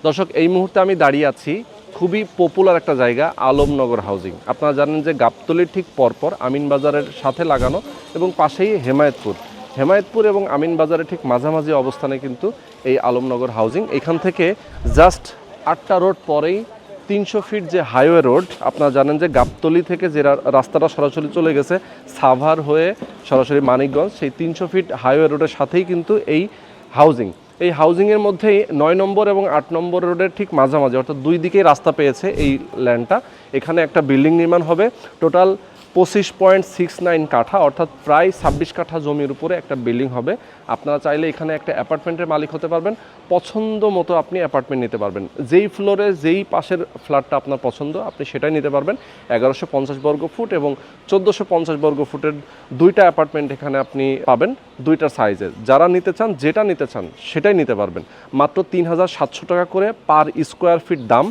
দর্শক, এই মুহূর্তে আমি দাঁড়িয়ে আছি খুবই পপুলার একটা জায়গা, আলমনগর হাউজিং। আপনারা জানেন যে গাবতলির ঠিক পরপর আমিনবাজারের সাথে লাগানো এবং পাশেই হেমায়েতপুর এবং আমিনবাজারের ঠিক মাঝামাঝি অবস্থানে কিন্তু এই আলমনগর হাউজিং। এখান থেকে জাস্ট 8টা রোড পরেই 300 ফিট যে হাইওয়ে রোড, আপনারা জানেন যে গাবতলি থেকে যে রাস্তাটা সরাসরি চলে গেছে সাভার হয়ে সরাসরি মানিকগঞ্জ, সেই 300 ফিট হাইওয়ে রোডের সাথেই কিন্তু এই হাউজিং। এই হাউজিংয়ের মধ্যেই 9 নম্বর এবং 8 নম্বর রোডের ঠিক মাঝামাঝি, অর্থাৎ দুই দিকেই রাস্তা পেয়েছে এই ল্যান্ডটা। এখানে একটা বিল্ডিং নির্মাণ হবে, টোটাল 25.69 কাঠা, অর্থাৎ প্রায় 26 কাঠা জমির উপরে একটা বিল্ডিং হবে। আপনারা চাইলে এখানে একটা অ্যাপার্টমেন্টের মালিক হতে পারবেন, পছন্দ মতো আপনি অ্যাপার্টমেন্ট নিতে পারবেন। যেই ফ্লোরে যেই পাশের ফ্ল্যাটটা আপনার পছন্দ আপনি সেটাই নিতে পারবেন। 1150 বর্গ ফুট এবং 1450 বর্গ ফুটের দুইটা অ্যাপার্টমেন্ট এখানে আপনি পাবেন, দুইটা সাইজের। যারা নিতে চান, যেটা নিতে চান সেটাই নিতে পারবেন। মাত্র 3700 টাকা করে পার স্কোয়ার ফিট দাম।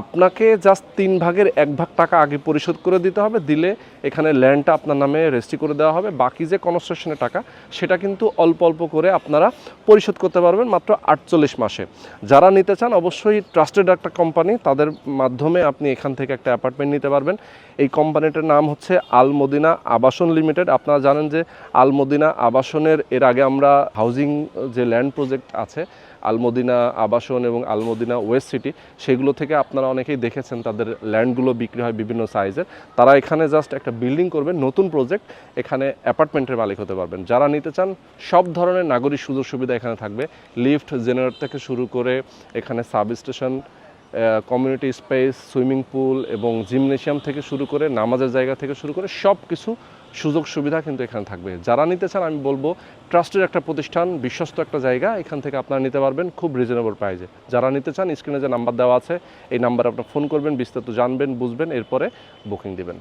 আপনাকে জাস্ট 3 ভাগের 1 ভাগ টাকা আগে পরিশোধ করে দিতে হবে, দিলে এখানে ল্যান্ডটা আপনার নামে রেজিস্ট্রি করে দেওয়া হবে। বাকি যে কনস্ট্রাকশনের টাকা সেটা কিন্তু অল্প অল্প করে আপনারা পরিশোধ করতে পারবেন মাত্র 48 মাসে। যারা নিতে চান অবশ্যই ট্রাস্টেড একটা কোম্পানি, তাদের মাধ্যমে আপনি এখান থেকে একটা অ্যাপার্টমেন্ট নিতে পারবেন। এই কোম্পানিটার নাম হচ্ছে আল মদিনা আবাসন লিমিটেড। আপনারা জানেন যে আল মদিনা আবাসনের এর আগে আমরা হাউজিং যে ল্যান্ড প্রজেক্ট আছে আল মদিনা আবাসন এবং আল মদিনা ওয়েস্ট সিটি, সেগুলো থেকে আপনারা অনেকেই দেখেছেন তাদের ল্যান্ডগুলো বিক্রি হয় বিভিন্ন সাইজের। তারা এখানে জাস্ট একটা বিল্ডিং করবেন, নতুন প্রজেক্ট, এখানে অ্যাপার্টমেন্টের মালিক হতে পারবেন। যারা নিতে চান সব ধরনের নাগরিক সুযোগ সুবিধা এখানে থাকবে, লিফট, জেনারেটর থেকে শুরু করে এখানে sub station, community space, swimming pool এবং জিমনেশিয়াম থেকে শুরু করে নামাজের জায়গা থেকে শুরু করে সব কিছু সুযোগ সুবিধা কিন্তু এখানে থাকবে। যারা নিতে চান আমি বলবো ট্রাস্টের একটা প্রতিষ্ঠান, বিশ্বস্ত একটা জায়গা, এখান থেকে আপনারা নিতে পারবেন খুব রিজনেবল প্রাইসে। যারা নিতে চান স্ক্রিনে যে নাম্বার দেওয়া আছে এই নাম্বারে আপনারা ফোন করবেন, বিস্তারিত জানবেন, বুঝবেন, এরপরে বুকিং দিবেন।